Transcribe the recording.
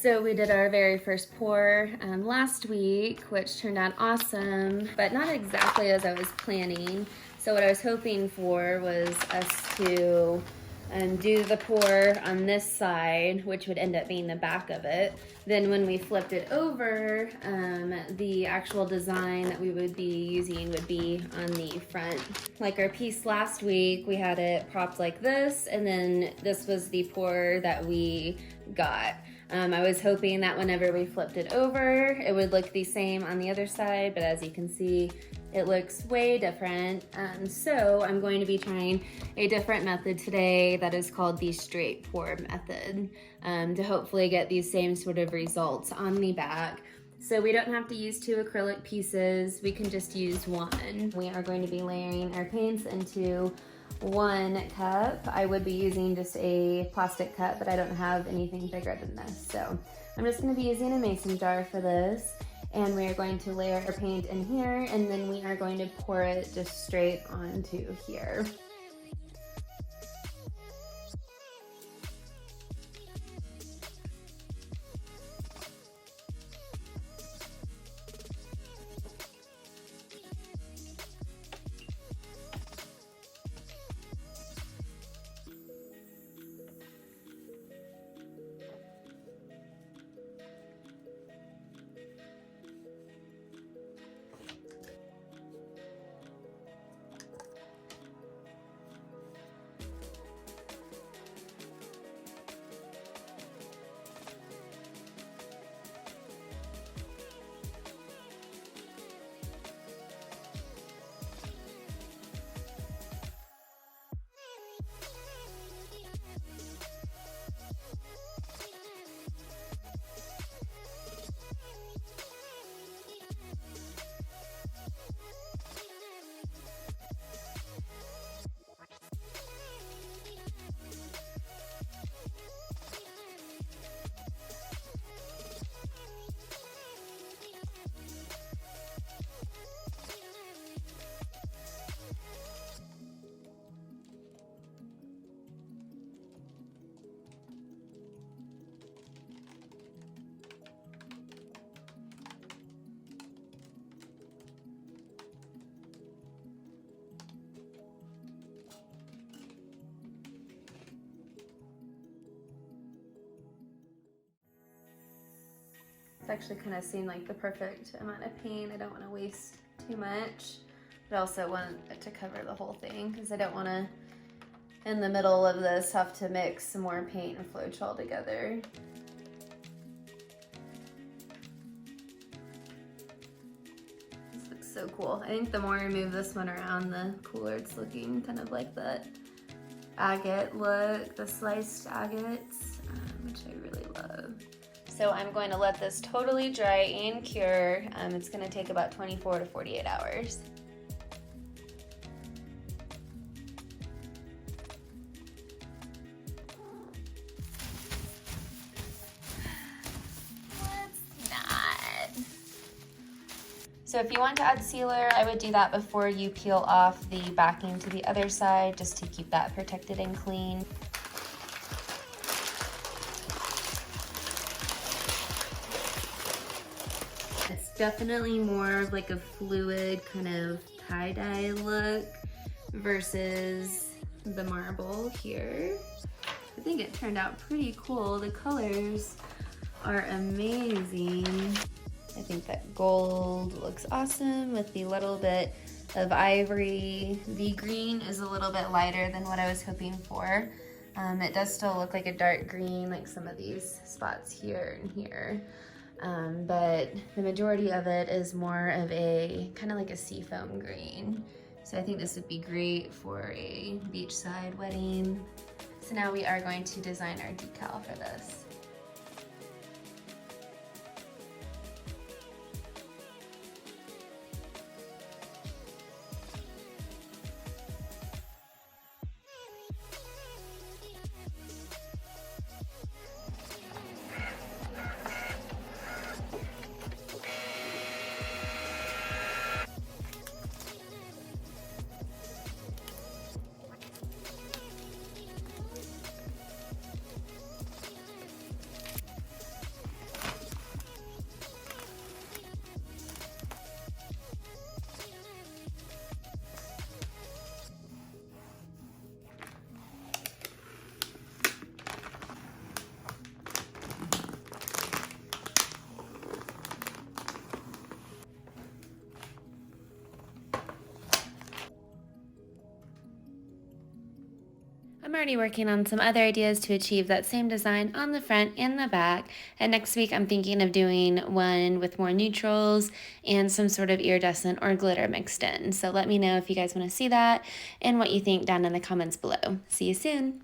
So we did our very first pour last week, which turned out awesome, but not exactly as I was planning. So what I was hoping for was us to do the pour on this side, which would end up being the back of it. Then when we flipped it over, the actual design that we would be using would be on the front. Like our piece last week, we had it propped like this, and then this was the pour that we got. I was hoping that whenever we flipped it over, it would look the same on the other side, but as you can see, it looks way different. So I'm going to be trying a different method today that is called the straight pour method to hopefully get these same sort of results on the back. So we don't have to use 2 acrylic pieces, we can just use 1. We are going to be layering our paints into 1 cup. I would be using just a plastic cup, but I don't have anything bigger than this. So I'm just going to be using a mason jar for this, and we are going to layer our paint in here, and then we are going to pour it just straight onto here. It's actually kind of seemed like the perfect amount of paint. I don't want to waste too much, but I also want it to cover the whole thing because I don't want to, in the middle of this, have to mix some more paint and Floetrol together. This looks so cool. I think the more I move this one around, the cooler it's looking, kind of like that agate look, the sliced agates, which I really love. So I'm going to let this totally dry and cure. It's going to take about 24 to 48 hours. Let's not. So if you want to add sealer, I would do that before you peel off the backing to the other side, just to keep that protected and clean. It's definitely more of like a fluid kind of tie-dye look versus the marble here. I think it turned out pretty cool. The colors are amazing. I think that gold looks awesome with the little bit of ivory. The green is a little bit lighter than what I was hoping for. It does still look like a dark green, like some of these spots here and here. But the majority of it is more of a kind of like a seafoam green. So I think this would be great for a beachside wedding. So now we are going to design our decal for this. I'm already working on some other ideas to achieve that same design on the front and the back. And next week I'm thinking of doing one with more neutrals and some sort of iridescent or glitter mixed in. So let me know if you guys want to see that and what you think down in the comments below. See you soon.